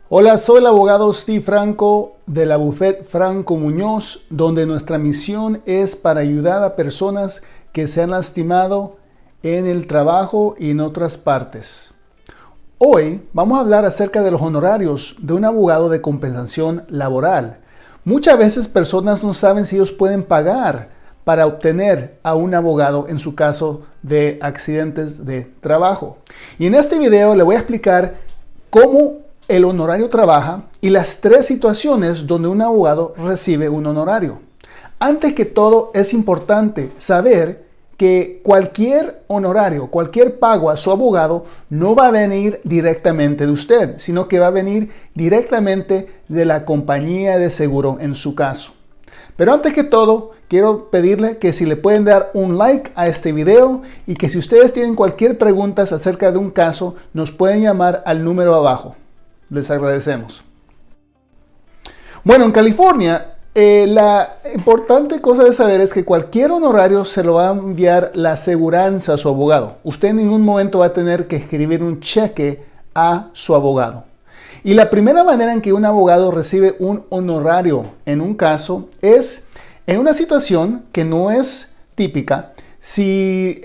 Hola, soy el abogado Steve Franco de la Bufete Franco Muñoz, donde nuestra misión es para ayudar a personas que se han lastimado en el trabajo y en otras partes. Hoy vamos a hablar acerca de los honorarios de un abogado de compensación laboral. Muchas veces personas no saben si ellos pueden pagar para obtener a un abogado en su caso de accidentes de trabajo. Y en este video le voy a explicar cómo el honorario trabaja y las 3 situaciones donde un abogado recibe un honorario. Antes que todo, es importante saber que cualquier honorario, cualquier pago a su abogado no va a venir directamente de usted, sino que va a venir directamente de la compañía de seguro en su caso. Pero antes que todo, quiero pedirle que si le pueden dar un like a este video y que si ustedes tienen cualquier pregunta acerca de un caso, nos pueden llamar al número abajo. Les agradecemos. Bueno, en California, la importante cosa de saber es que cualquier honorario se lo va a enviar la aseguranza a su abogado. Usted en ningún momento va a tener que escribir un cheque a su abogado. Y la primera manera en que un abogado recibe un honorario en un caso es en una situación que no es típica. Si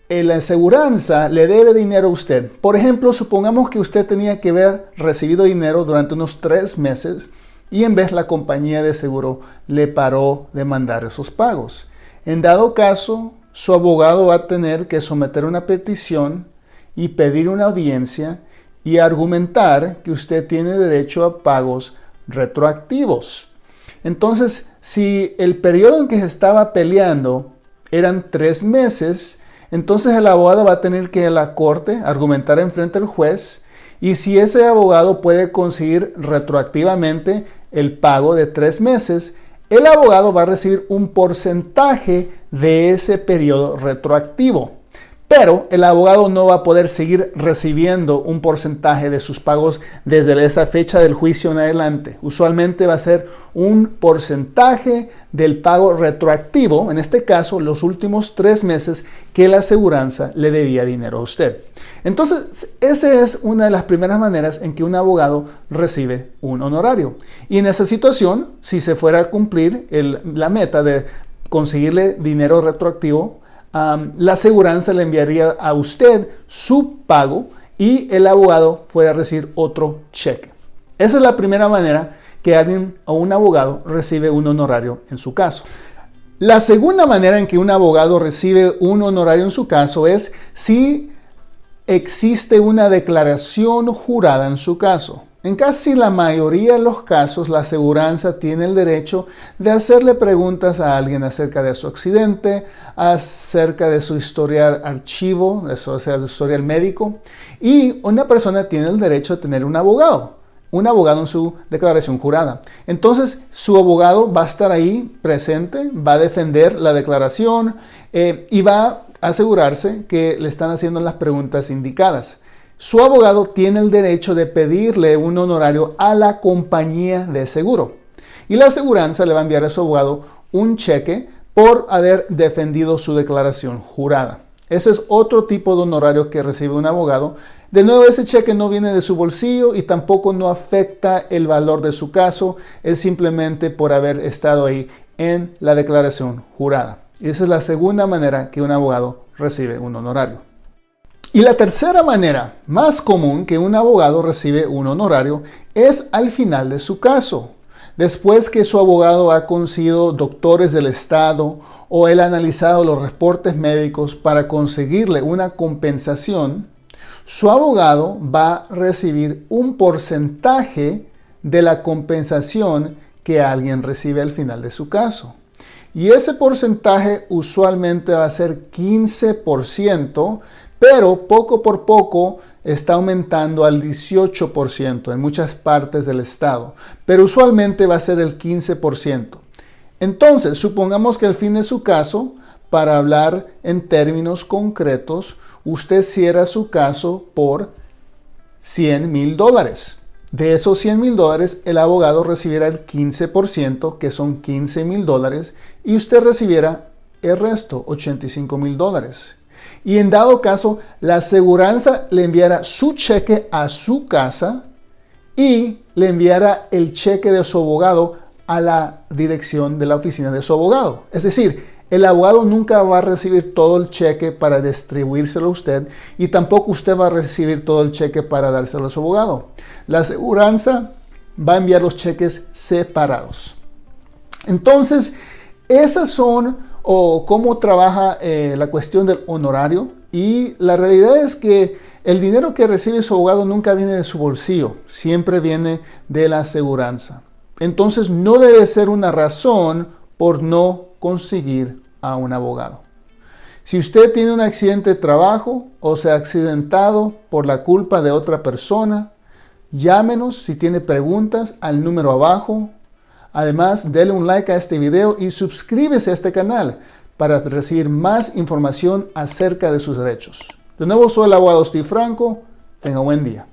la aseguranza le debe dinero a usted. Por ejemplo, supongamos que usted tenía que haber recibido dinero durante unos 3 meses y en vez la compañía de seguro le paró de mandar esos pagos. En dado caso, su abogado va a tener que someter una petición y pedir una audiencia y argumentar que usted tiene derecho a pagos retroactivos. Entonces, si el periodo en que se estaba peleando eran 3 meses, entonces el abogado va a tener que ir a la corte, argumentar enfrente del juez, y si ese abogado puede conseguir retroactivamente el pago de 3 meses, el abogado va a recibir un porcentaje de ese periodo retroactivo. Pero el abogado no va a poder seguir recibiendo un porcentaje de sus pagos desde esa fecha del juicio en adelante. Usualmente va a ser un porcentaje del pago retroactivo, en este caso los últimos 3 meses que la aseguranza le debía dinero a usted. Entonces, esa es una de las primeras maneras en que un abogado recibe un honorario. Y en esa situación, si se fuera a cumplir la meta de conseguirle dinero retroactivo, la aseguranza le enviaría a usted su pago y el abogado puede recibir otro cheque. Esa es la primera manera que alguien o un abogado recibe un honorario en su caso. La segunda manera en que un abogado recibe un honorario en su caso es si existe una declaración jurada en su caso. En casi la mayoría de los casos, la aseguranza tiene el derecho de hacerle preguntas a alguien acerca de su accidente, acerca de su historial archivo, o sea, su historial médico, y una persona tiene el derecho de tener un abogado en su declaración jurada. Entonces, su abogado va a estar ahí presente, va a defender la declaración y va a asegurarse que le están haciendo las preguntas indicadas. Su abogado tiene el derecho de pedirle un honorario a la compañía de seguro. Y la aseguranza le va a enviar a su abogado un cheque por haber defendido su declaración jurada. Ese es otro tipo de honorario que recibe un abogado. De nuevo, ese cheque no viene de su bolsillo y tampoco no afecta el valor de su caso. Es simplemente por haber estado ahí en la declaración jurada. Y esa es la segunda manera que un abogado recibe un honorario. Y la tercera manera más común que un abogado recibe un honorario es al final de su caso. Después que su abogado ha conseguido doctores del estado o él ha analizado los reportes médicos para conseguirle una compensación, su abogado va a recibir un porcentaje de la compensación que alguien recibe al final de su caso. Y ese porcentaje usualmente va a ser 15%, pero poco por poco está aumentando al 18% en muchas partes del estado, pero usualmente va a ser el 15%. Entonces, supongamos que al fin de su caso, para hablar en términos concretos, usted cierra su caso por $100,000. De esos $100,000, el abogado recibiera el 15%, que son $15,000, y usted recibiera el resto, $85,000. Y en dado caso, la aseguranza le enviara su cheque a su casa y le enviara el cheque de su abogado a la dirección de la oficina de su abogado. Es decir, el abogado nunca va a recibir todo el cheque para distribuírselo a usted y tampoco usted va a recibir todo el cheque para dárselo a su abogado. La aseguranza va a enviar los cheques separados. Entonces, esas son cómo trabaja la cuestión del honorario, y la realidad es que el dinero que recibe su abogado nunca viene de su bolsillo, siempre viene de la aseguranza. Entonces no debe ser una razón por no conseguir a un abogado. Si usted tiene un accidente de trabajo o se ha accidentado por la culpa de otra persona, llámenos si tiene preguntas al número abajo. Además, dele un like a este video y suscríbese a este canal para recibir más información acerca de sus derechos. De nuevo, soy el abogado Steve Franco. Tenga buen día.